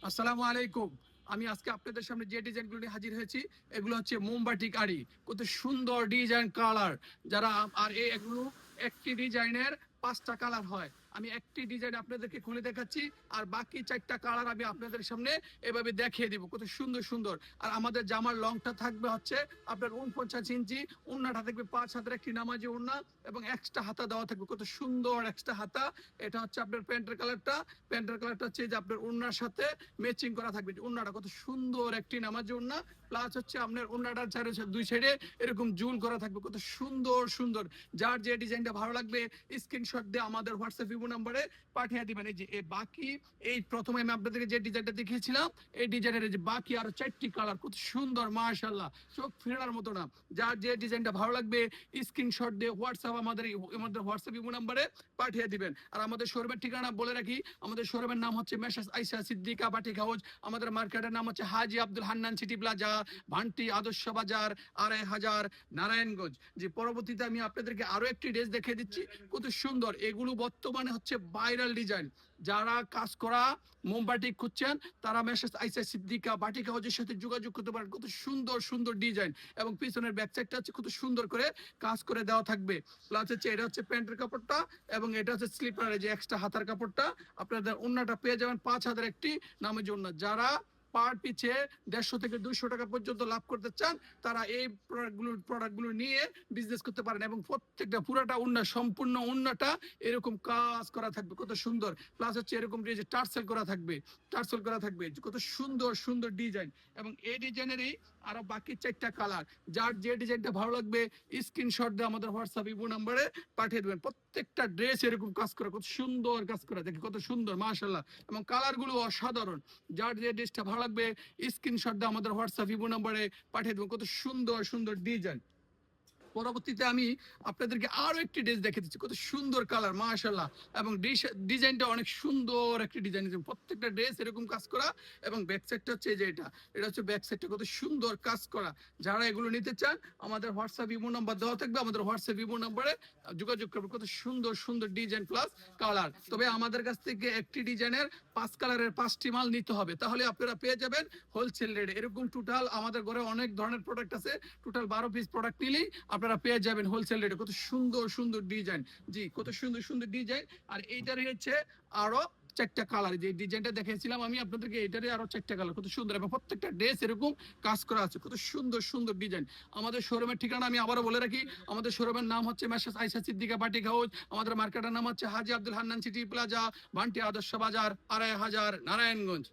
আসসালামু আলাইকুম। আমি আজকে আপনাদের সামনে যে ডিজাইনগুলো নিয়ে হাজির হয়েছি, এগুলো হচ্ছে মোমবাতি কারি। কত সুন্দর ডিজাইন কালার। যারা আর এগুলো একটি ডিজাইনের ৫টা কালার হয়। আমি একটি ডিজাইন আপনাদেরকে খুলে দেখাচ্ছি, আর বাকি ৪টা কালার আমি আপনাদের সামনে এভাবে দেখিয়ে দিব। কত সুন্দর সুন্দর। আর আমাদের জামার লংটা থাকবে হচ্ছে আপনার ৪৯ ইঞ্চি, ওড়নাটা থাকবে ৫ হাতের একটি নামাজি ওড়না, এবং এক্সট্রা হাতা দেওয়া থাকবে। কত সুন্দর এক্সট্রা হাতা। এটা হচ্ছে আপনার প্যান্টের কালারটা। প্যান্টের কালারটা হচ্ছে যে আপনার ওড়নার সাথে ম্যাচিং করা থাকবে। ওড়নাটা কত সুন্দর একটি নামাজি ওড়না, প্লাস হচ্ছে আপনার ওড়নাটার দুই সাইডে এরকম জুল করা থাকবে। কত সুন্দর সুন্দর। যার যে ডিজাইনটা ভালো লাগবে স্ক্রিনশট দিয়ে আমাদের হোয়াটসঅ্যাপ ইমো নম্বরে পাঠিয়ে দিবেন। এই যে বাকি এই প্রথমে আমি আপনাদেরকে যে ডিজাইনটা দেখিয়েছিলাম, এই ডিজাইনের যে বাকি আরো 4টি কালার, কত সুন্দর মাশাআল্লাহ, চোখ ফেরার মতো না। যার যে ডিজাইনটা ভালো লাগবে স্ক্রিনশট দিয়ে আমাদের হোয়াটসঅ্যাপ ইমো নম্বরে পাঠিয়ে দিবেন। আর আমাদের শোরুমের ঠিকানা বলে রাখি, আমাদের শোরুমের নাম হচ্ছে messrs Ayesha Siddika batik house. আমাদের মার্কেটের নাম হচ্ছে হাজী আব্দুল হান্নান সিটি প্লাজা, ভান্টি আদর্শ বাজার, ২৫০০ নারায়ণগঞ্জ। যে পরবর্তীতে আমি আপনাদেরকে আরো একটি ড্রেস দেখিয়ে দিচ্ছি, কত সুন্দর। এগুলো বর্তমানে হচ্ছে ভাইরাল ডিজাইন। যারা কাজ করা মোমবাটিক খুঁজছেন তারা মেসার্স আয়েশা সিদ্দিকা বাটিক হাউসের সাথে যোগাযোগ করতে পারেন। কত সুন্দর সুন্দর ডিজাইন, এবং পিছনের ব্যাক সাইডটা হচ্ছে কত সুন্দর করে কাজ করে দেওয়া থাকবে। প্লাস হচ্ছে এটা হচ্ছে প্যান্টের কাপড়টা, এবং এটা হচ্ছে স্লিপারের যে এক্সট্রা হাতার কাপড়টা। আপনাদের ওড়নাটা পেয়ে যাবেন ৫ হাজার একটি নামের জন্য। যারা পার পিছে ১৫০ থেকে ২০০ টাকা পর্যন্ত লাভ করতে চান, তারা এই প্রোডাক্টগুলো নিয়ে বিজনেস করতে পারেন। এবং প্রত্যেকটা পুরাটা ওড়না, সম্পূর্ণ ওড়নাটা এরকম কাজ করা থাকবে, কত সুন্দর। প্লাস হচ্ছে এরকম যে টার্সেল করা থাকবে, টার্সেল করা থাকবে, কত সুন্দর সুন্দর ডিজাইন। এবং এই ডিজাইনেরই আরো বাকি 4টা কালার। যার যে ডিজাইনটা ভালো লাগবে স্ক্রিনশট দিয়ে আমাদের হোয়াটসঅ্যাপ ইমো নম্বরে পাঠিয়ে দেবেন। প্রত্যেকটা ড্রেস এরকম কাজ করা, কত সুন্দর কাজ করা, দেখে কত সুন্দর মাশাআল্লাহ। এবং কালারগুলো অসাধারণ। যার যে ড্রেসটা ভালো লাগবে স্ক্রিনশট দিয়ে আমাদের হোয়াটসঅ্যাপ ইমো নম্বরে পাঠিয়ে দেবেন। কত সুন্দর সুন্দর ডিজাইন। পরবর্তীতে আমি আপনাদেরকে আরো একটি ড্রেস দেখে দিচ্ছি, কত সুন্দর কালার মাশাআল্লাহ। এবং ডিজাইনটা অনেক সুন্দর একটি ডিজাইন। প্রত্যেকটা ড্রেস এরকম কাজ করা, এবং ব্যাক সাইডটা হচ্ছে যে এটা হচ্ছে ব্যাক সাইডটা, কত সুন্দর কাজ করা। যারা এগুলো নিতে চান আমাদের হোয়াটসঅ্যাপ ইমো নাম্বার দেওয়া থাকবে, আমাদের হোয়াটসঅ্যাপ ইমো নাম্বারে যোগাযোগ করবেন। কত সুন্দর সুন্দর ডিজাইন প্লাস কালার। তবে আমাদের কাছ থেকে একটি ডিজাইনের 5 কালারের 5টি মাল নিতে হবে, তাহলে আপনারা পেয়ে যাবেন হোলসেল রেটে। এরকম টোটাল আমাদের ঘরে অনেক ধরনের প্রোডাক্ট আছে, টোটাল 12 পিস প্রোডাক্ট নিলেই আপনারা পেয়ে যাবেন হোলসেল রেটে। কত সুন্দর সুন্দর ডিজাইন, জি কত সুন্দর সুন্দর ডিজাইন। আর এইটার হচ্ছে আরো 4টা কালার। যে ডিজাইনটা দেখিয়েছিলাম আমি আপনাদেরকে, এটারই আরো 4টা কালার, কত সুন্দর। এবং প্রত্যেকটা ড্রেস এরকম কাজ করা আছে, কত সুন্দর সুন্দর ডিজাইন। আমাদের শোরুমের ঠিকানা আমি আবারও বলে রাখি, আমাদের শোরুমের নাম হচ্ছে messrs Ayesha Siddika batik house. আমাদের মার্কেটের নাম হচ্ছে হাজী আব্দুল হান্নান সিটি প্লাজা, ভান্টি আদর্শ বাজার, ২৫০০ নারায়ণগঞ্জ।